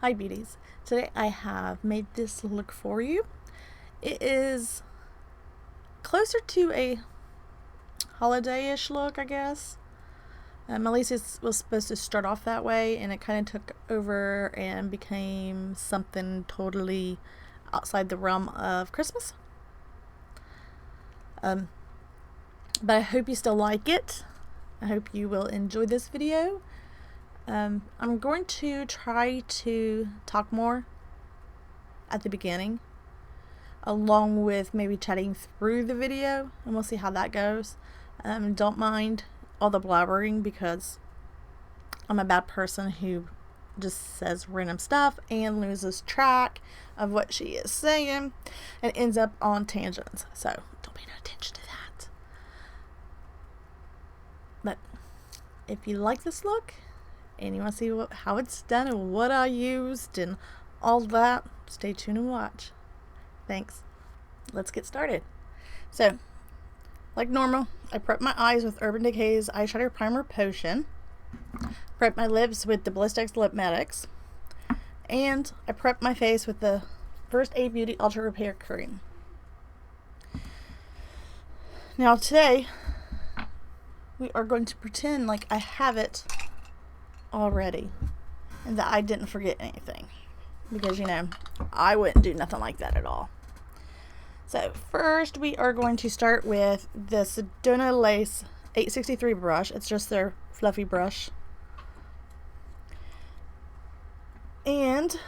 Hi beauties. Today I have made this look for you. It is closer to a holiday-ish look, I guess. At least it was supposed to start off that way, and it kind of took over and became something totally outside the realm of Christmas. But I hope you still like it. I hope you will enjoy this video. I'm going to try to talk more at the beginning, along with maybe chatting through the video, and we'll see how that goes. Don't mind all the blabbering because I'm a bad person who just says random stuff and loses track of what she is saying and ends up on tangents. So don't pay no attention to that. But if you like this look and you want to see how it's done and what I used and all that, stay tuned and watch. Thanks. Let's get started. So, like normal, I prep my eyes with Urban Decay's Eyeshadow Primer Potion. Prep my lips with the Blistex Lip Medics. And I prep my face with the First Aid Beauty Ultra Repair Cream. Now today, we are going to pretend like I have it already and that I didn't forget anything, because I wouldn't do nothing like that at all. So first we are going to start with the Sedona Lace 863 brush. It's just their fluffy brush, and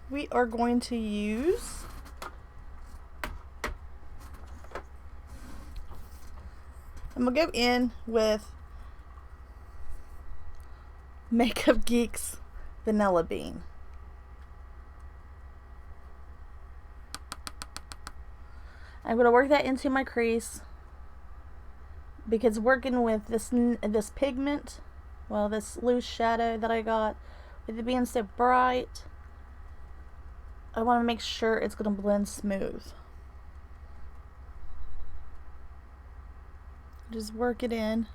we are going to use I'm gonna go in with Makeup Geek's Vanilla Bean. I'm going to work that into my crease, because working with this pigment, well, this loose shadow that I got, with it being so bright, I want to make sure it's going to blend smooth. Just work it in.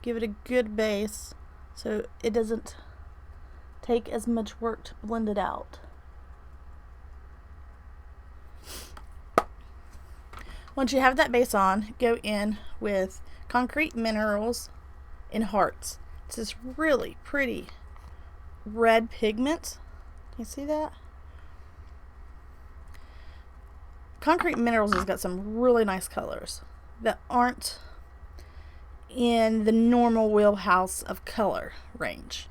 Give it a good base so it doesn't take as much work to blend it out. Once you have that base on, go in with Concrete Minerals in Hearts. It's this really pretty red pigment. Can you see that? Concrete Minerals has got some really nice colors that aren't in the normal wheelhouse of color range.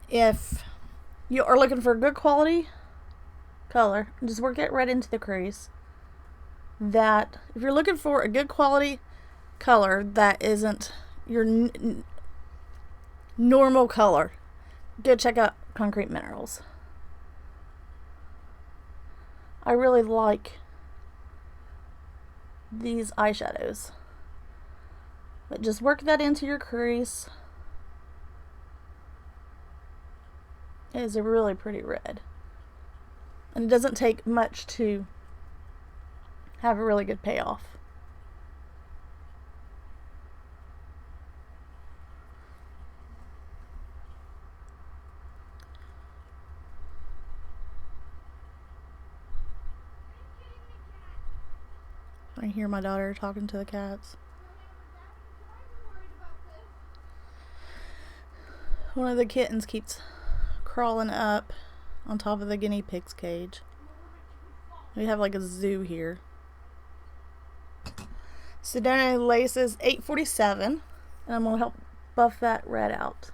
If you are looking for a good quality color, just work it right into the crease. That if you're looking for a good quality color that isn't your normal color, go check out Concrete Minerals. I really like these eyeshadows. But just work that into your crease. It is a really pretty red. And it doesn't take much to have a really good payoff. I hear my daughter talking to the cats. One of the kittens keeps crawling up on top of the guinea pig's cage. We have like a zoo here. Sedona Laces 847, and I'm going to help buff that red out.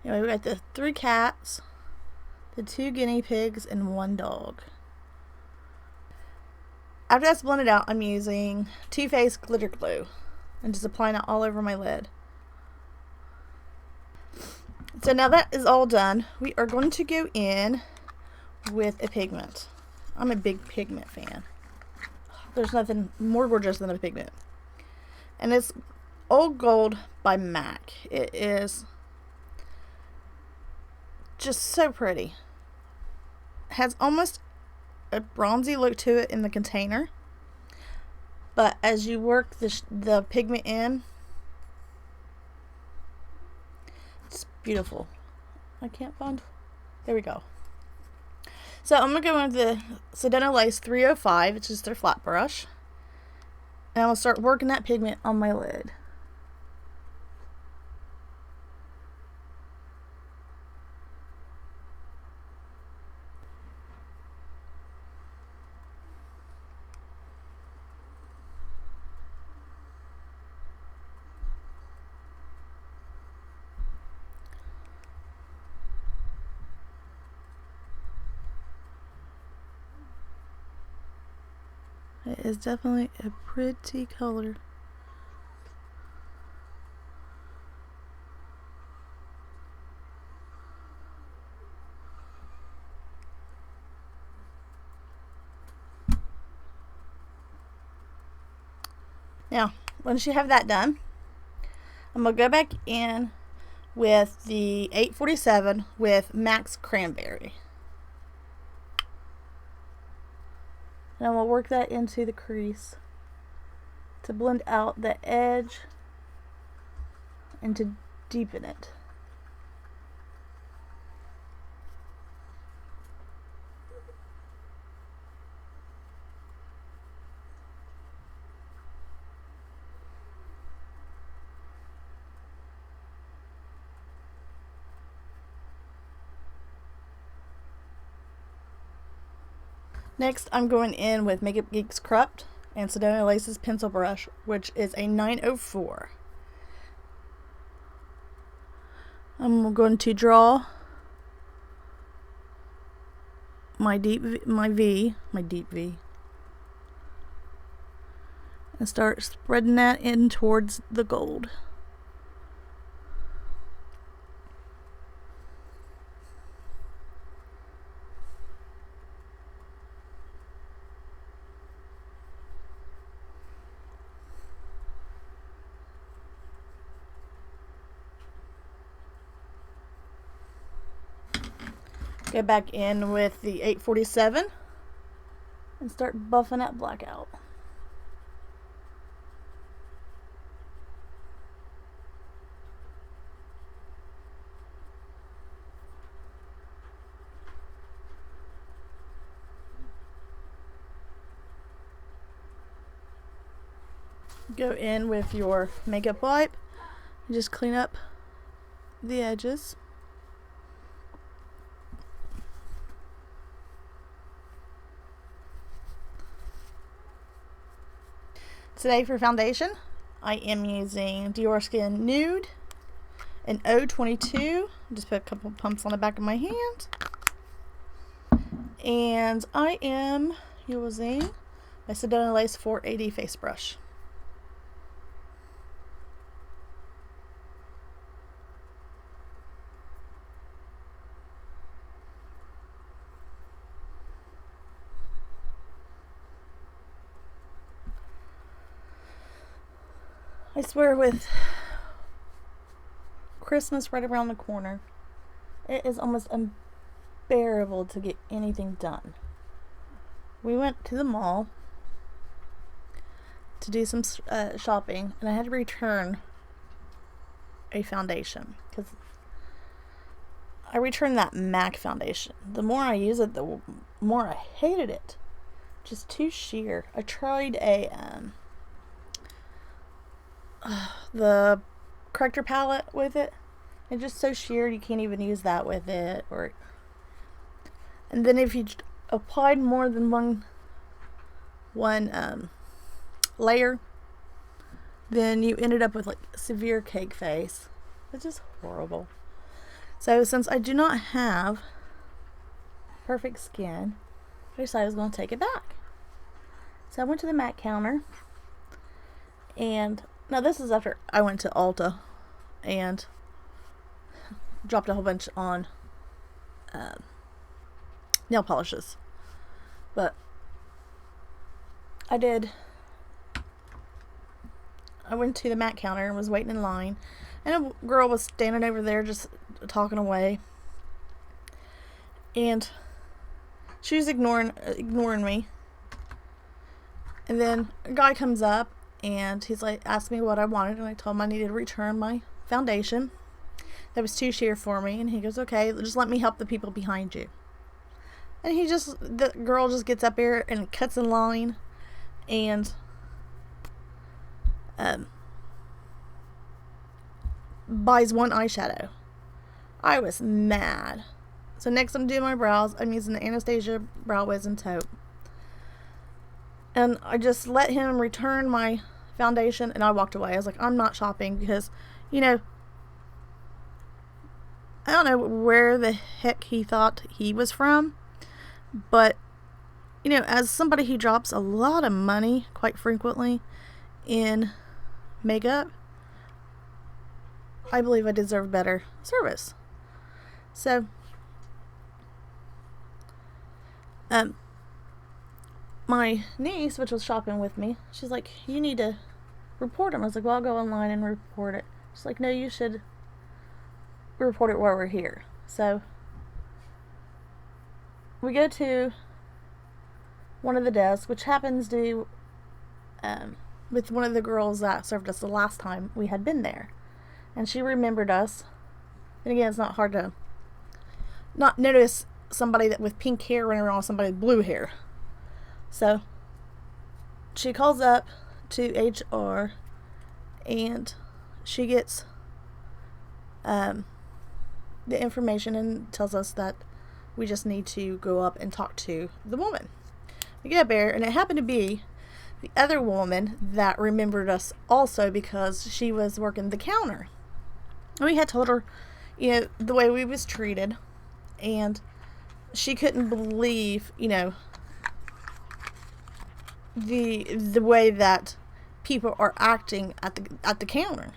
Anyway, we got the 3 cats, the 2 guinea pigs, and 1 dog. After that's blended out, I'm using Too Faced Glitter Glue and just applying it all over my lid. So now that is all done, we are going to go in with a pigment. I'm a big pigment fan. There's nothing more gorgeous than a pigment. And it's Old Gold by MAC. It is just so pretty. It has almost a bronzy look to it in the container. But as you work the pigment in, it's beautiful. I can't find, there we go. So I'm going to go into the Sedona Lace 305, which is their flat brush. And I'm going to start working that pigment on my lid. It is definitely a pretty color. Now, once you have that done, I'm going to go back in with the 847 with Max Cranberry. And I'm going to work that into the crease to blend out the edge and to deepen it. Next, I'm going in with Makeup Geek's Corrupt and Sedona Lace's pencil brush, which is a 904. I'm going to draw my deep V, and start spreading that in towards the gold. Go back in with the 847 and start buffing that black out. Go in with your makeup wipe and just clean up the edges. Today for foundation, I am using Dior Skin Nude in 022. Just put a couple pumps on the back of my hand. And I am using my Sedona Lace 480 face brush. I swear, with Christmas right around the corner, it is almost unbearable to get anything done. We went to the mall to do some shopping, and I had to return a foundation because I returned that MAC foundation. The more I use it, the more I hated it. Just too sheer. I tried a the corrector palette with it. It's just so sheer you can't even use that with it. And then if you applied more than one layer, then you ended up with like severe cake face. It's just horrible. So since I do not have perfect skin, I decided I was going to take it back. So I went to the MAC counter, and now this is after I went to Ulta and dropped a whole bunch on nail polishes. But I went to the MAC counter and was waiting in line, and a girl was standing over there just talking away, and she was ignoring me. And then a guy comes up and he's like, asked me what I wanted, and I told him I needed to return my foundation that was too sheer for me. And he goes, okay, just let me help the people behind you. And the girl just gets up here and cuts in line and buys one eyeshadow. I was mad. So next I'm doing my brows. I'm using the Anastasia Brow Wiz and Taupe. And I just let him return my foundation and I walked away. I was like, I'm not shopping because, you know, I don't know where the heck he thought he was from. But, you know, as somebody who drops a lot of money quite frequently in makeup, I believe I deserve better service. So, my niece, which was shopping with me, she's like, you need to report him. I was like, well, I'll go online and report it. She's like, no, you should report it while we're here. So, we go to one of the desks, which happens to with one of the girls that served us the last time we had been there. And she remembered us. And again, it's not hard to not notice somebody that with pink hair running around with somebody with blue hair. So she calls up to HR and she gets the information and tells us that we just need to go up and talk to the woman. We get up there, and it happened to be the other woman that remembered us also because she was working the counter. And we had told her, you know, the way we was treated, and she couldn't believe, you know, the way that people are acting at the counter.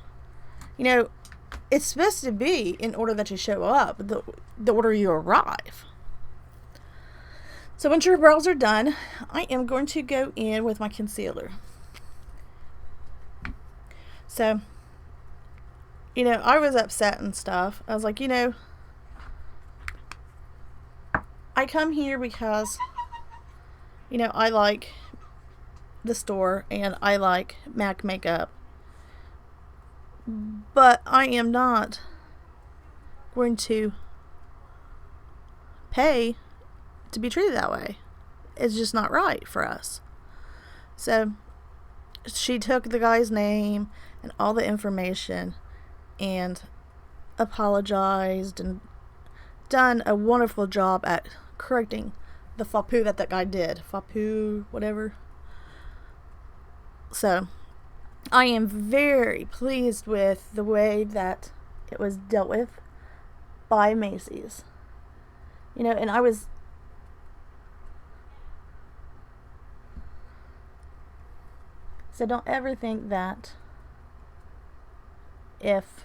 You know, it's supposed to be in order that you show up, the order you arrive. So once your brows are done, I am going to go in with my concealer. So, you know, I was upset and stuff. I was like, you know, I come here because, you know, I like the store and I like MAC makeup. But I am not going to pay to be treated that way. It's just not right for us. So she took the guy's name and all the information and apologized and done a wonderful job at correcting the faux pas that guy did. Faux pas, whatever. So I am very pleased with the way that it was dealt with by Macy's. You know, and I was so don't ever think that if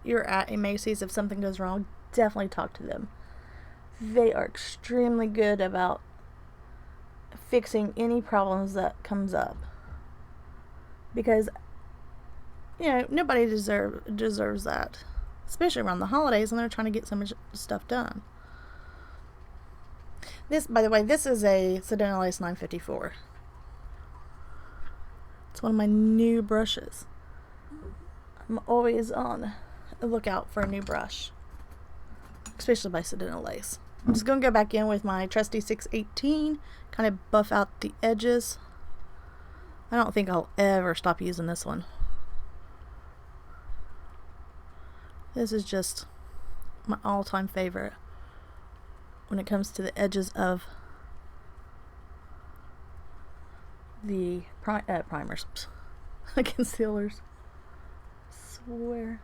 you're at a Macy's, if something goes wrong, definitely talk to them. They are extremely good about fixing any problems that comes up. Because, you know, nobody deserves that. Especially around the holidays when they're trying to get so much stuff done. This, by the way, this is a Sedona Lace 954. It's one of my new brushes. I'm always on the lookout for a new brush. Especially by Sedona Lace. I'm just going to go back in with my trusty 618. Kind of buff out the edges. I don't think I'll ever stop using this one. This is just my all-time favorite when it comes to the edges of the primers. Concealers. Swear.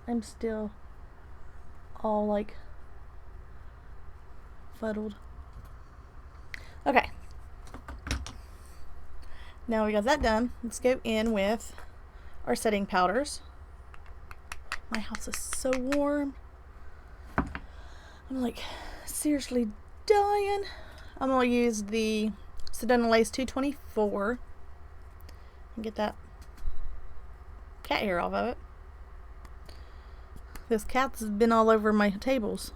I'm still all like fuddled. Okay. Now we got that done. Let's go in with our setting powders. My house is so warm. I'm like seriously dying. I'm going to use the Sedona Lace 224 and get that cat hair off of it. This cat's been all over my tables.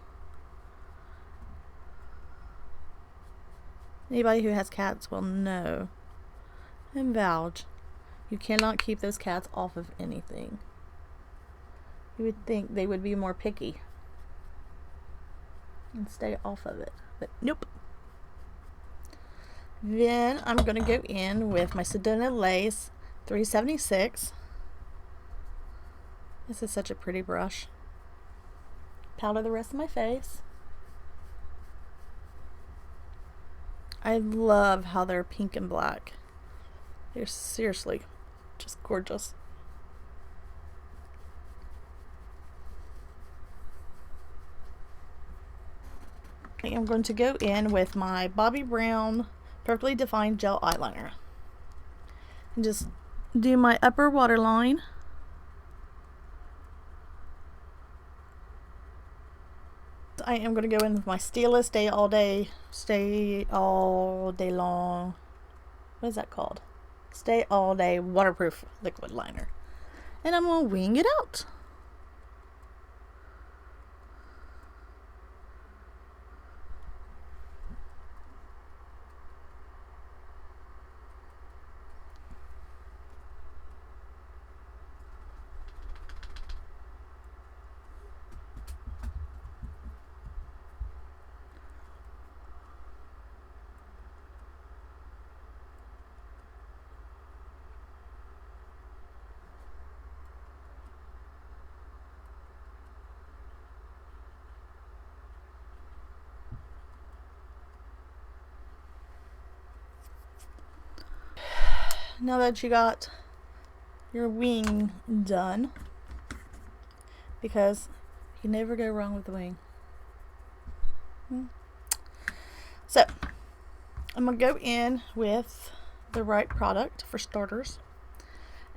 Anybody who has cats will know and vouch. You cannot keep those cats off of anything. You would think they would be more picky and stay off of it, but nope. Then I'm going to go in with my Sedona Lace 376. This is such a pretty brush. Powder the rest of my face. I love how they're pink and black. They're seriously just gorgeous. I am going to go in with my Bobbi Brown Perfectly Defined Gel Eyeliner. And just do my upper waterline. I am going to go in with my Stila Stay All Day Long. What is that called? Stay All Day Waterproof Liquid Liner. And I'm going to wing it out. Now that you got your wing done, because you never go wrong with the wing. So I'm going to go in with the right product for starters,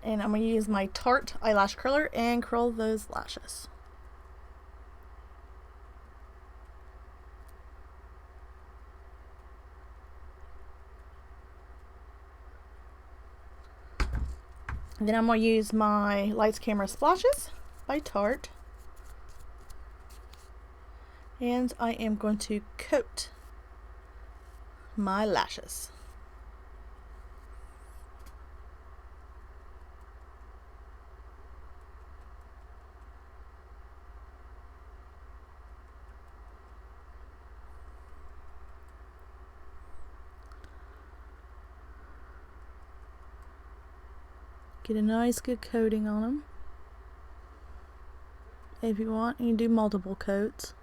and I'm going to use my Tarte eyelash curler and curl those lashes. And then I'm going to use my Lights Camera Splashes by Tarte. And I am going to coat my lashes. Get a nice good coating on them. If you want, you can do multiple coats.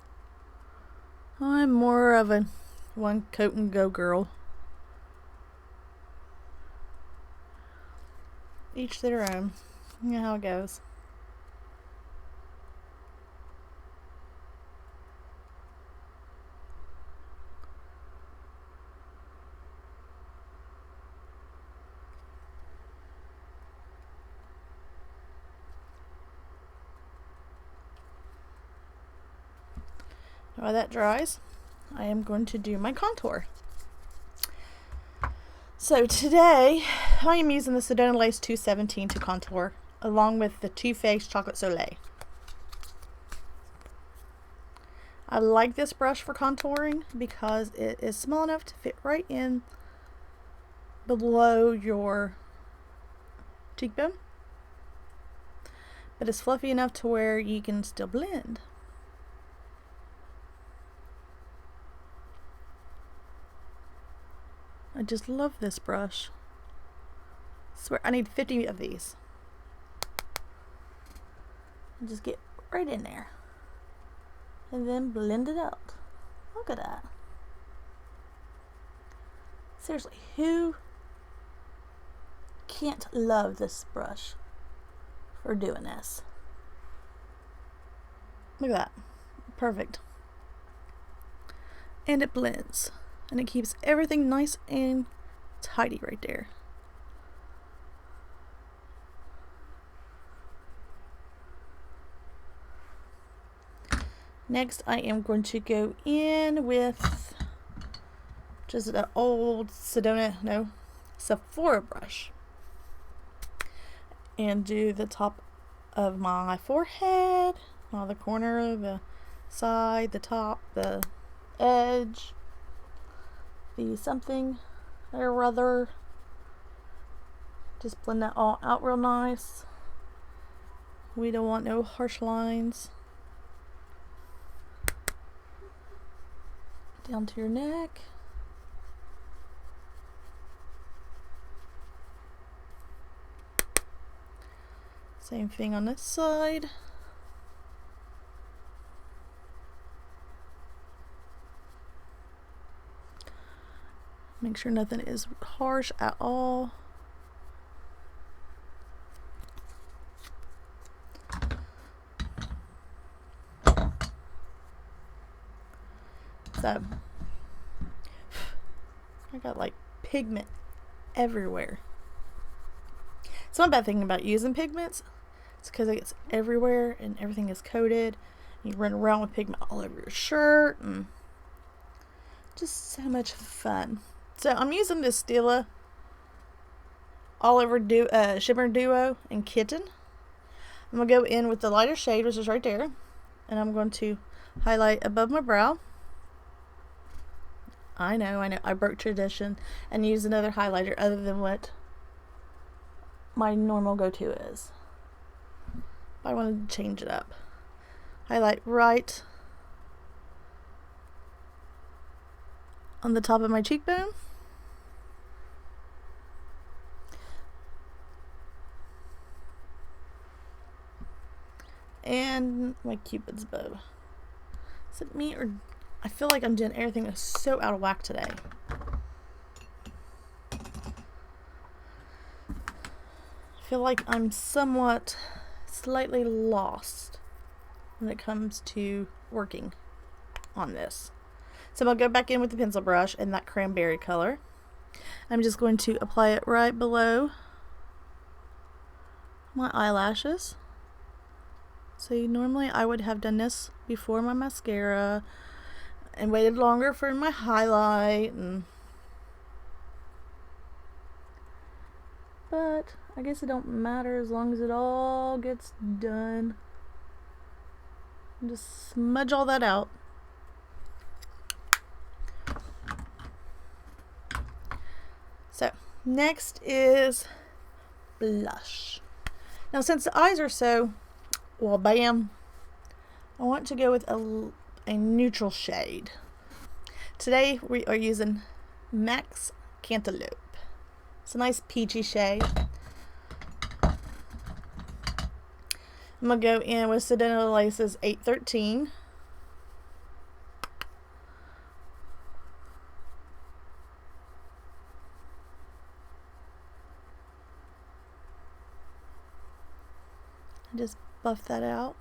I'm more of a one coat and go girl. Each their own. You know how it goes. While that dries, I am going to do my contour. So today, I am using the Sedona Lace 217 to contour, along with the Too Faced Chocolate Soleil. I like this brush for contouring because it is small enough to fit right in below your cheekbone, but it's fluffy enough to where you can still blend. I just love this brush. I swear I need 50 of these. And just get right in there. And then blend it out. Look at that. Seriously, who can't love this brush for doing this? Look at that. Perfect. And it blends. And it keeps everything nice and tidy right there. Next, I am going to go in with just an old Sephora brush. And do the top of my forehead, the corner, the side, the top, the edge. the something or other. Just blend that all out real nice. We don't want no harsh lines. Down to your neck. Same thing on this side. Make sure nothing is harsh at all. So, I got like pigment everywhere. It's one bad thing about using pigments. It's because it gets everywhere and everything is coated. You run around with pigment all over your shirt and just so much fun. So I'm using this Stila All Over Shimmer Duo in Kitten. I'm going to go in with the lighter shade, which is right there. And I'm going to highlight above my brow. I know. I broke tradition and used another highlighter other than what my normal go-to is. I wanted to change it up. Highlight right on the top of my cheekbone. And my Cupid's bow. Is it me or I feel like I'm doing everything that's so out of whack today. I feel like I'm somewhat slightly lost when it comes to working on this. So I'm going to go back in with the pencil brush in that cranberry color. I'm just going to apply it right below my eyelashes. So normally I would have done this before my mascara and waited longer for my highlight, but I guess it don't matter as long as it all gets done. And just smudge all that out. So next is blush. Now since the eyes are so, well, bam, I want to go with a neutral shade. Today we are using Max Cantaloupe. It's a nice peachy shade. I'm going to go in with Sedona Laces 813. I just buff that out.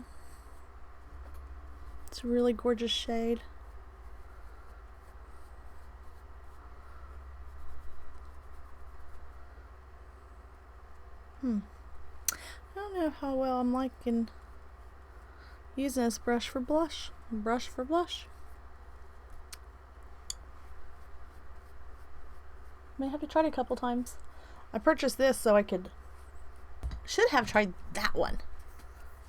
It's a really gorgeous shade. I don't know how well I'm liking using this brush for blush. May have to try it a couple times. I purchased this so I should have tried that one.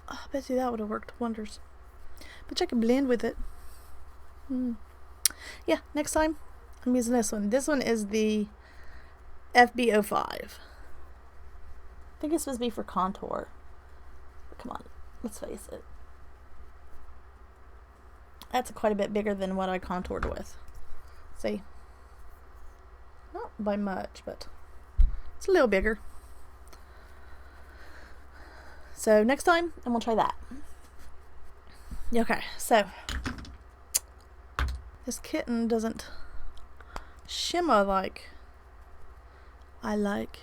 Oh, I bet you that would have worked wonders. But I can blend with it. Yeah, next time I'm using this one. This one is the FB05. I think it's supposed to be for contour. But come on, let's face it. That's quite a bit bigger than what I contoured with. See? Not by much, but it's a little bigger. So next time, I'm going to try that. Okay, so this kitten doesn't shimmer like I like.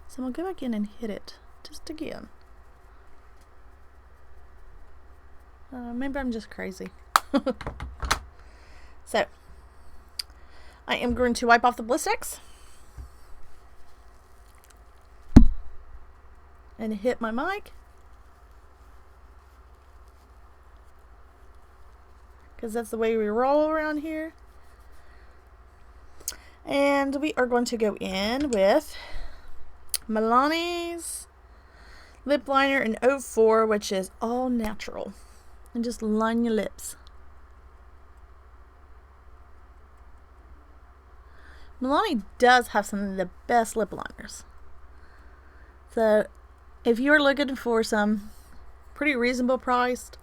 So I'm going to go back in and hit it just again. Maybe I'm just crazy. So I am going to wipe off the Blistex and hit my mic. Because that's the way we roll around here. And we are going to go in with Milani's lip liner in 04, which is all natural. And just line your lips. Milani does have some of the best lip liners. So if you're looking for some pretty reasonable priced,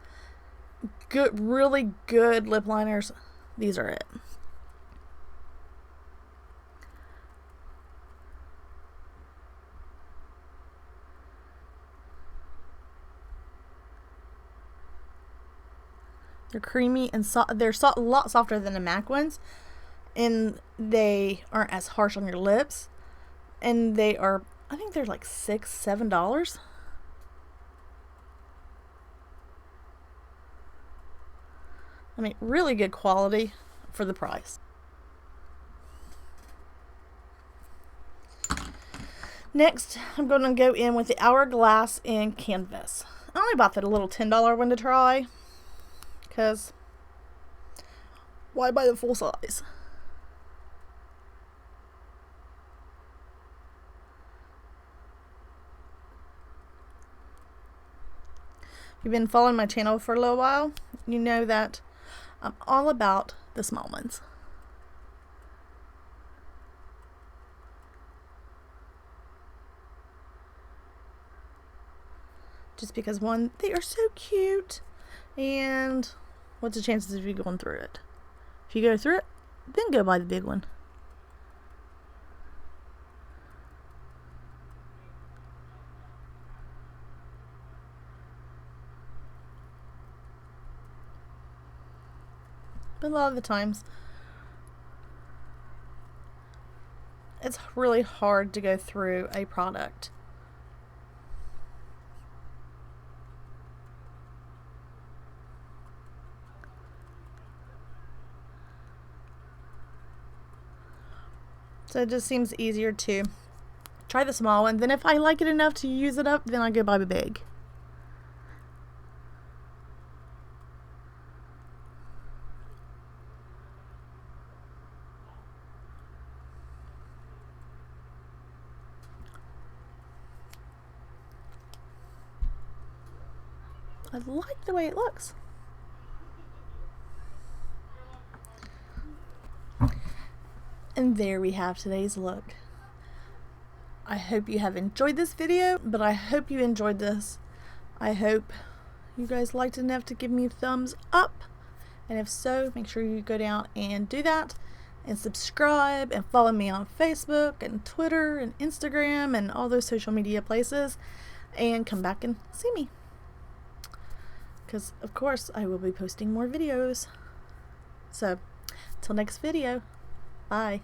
good, really good lip liners, these are it. They're creamy and they're a lot softer than the MAC ones, and they aren't as harsh on your lips. And they are, I think they're like $6, $7. I mean, really good quality for the price. Next, I'm going to go in with the Hourglass in Canvas. I only bought that little $10 one to try, because why buy the full size? If you've been following my channel for a little while, you know that I'm all about the small ones. Just because, one, they are so cute, and what's the chances of you going through it? If you go through it, then go buy the big one. But a lot of the times, it's really hard to go through a product. So it just seems easier to try the small one. Then if I like it enough to use it up, then I go buy the big. I like the way it looks. And there we have today's look. I hope you have enjoyed this video, but I hope you enjoyed this. I hope you guys liked it enough to give me a thumbs up. And if so, make sure you go down and do that. And subscribe and follow me on Facebook and Twitter and Instagram and all those social media places. And come back and see me. Because, of course, I will be posting more videos. So, till next video. Bye.